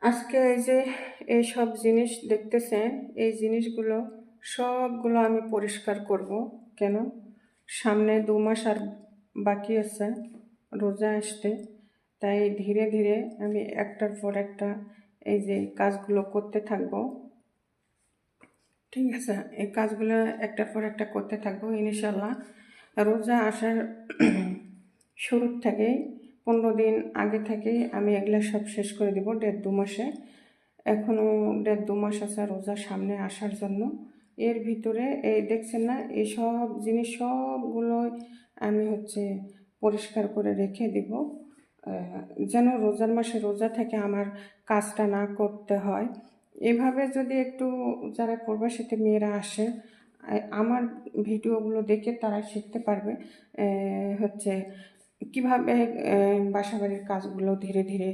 আজকে এই যে এইসব জিনিস দেখতেছেন, এই জিনিসগুলো সবগুলো আমি পরিষ্কার করব। কেন? সামনে 2 মাস আর বাকি আছে রোজা আসতে। তাই ধীরে ধীরে আমি একটার পর একটা এই যে কাজগুলো করতে থাকবো। ঠিক আছে, এই কাজগুলো একটার পর একটা করতে থাকবো ইনশাল্লাহ। রোজা আসার শুরুর থেকেই 15 দিন আগে থেকেই আমি এগুলো সব শেষ করে দিব 1.5-2 মাসে। এখনও 1.5-2 মাস আছে রোজা সামনে আসার জন্য। এর ভিতরে এই দেখছেন না, এই সব জিনিস সবগুলোই আমি পরিষ্কার করে রেখে দিব, যেন রোজার মাসে রোজা থেকে আমার কাজটা না করতে হয়। এভাবে যদি একটু যারা প্রবাসীতে মেয়েরা আসে আমার ভিডিওগুলো দেখে তারা শিখতে পারবে কীভাবে বাসাবাড়ির কাজগুলো ধীরে ধীরে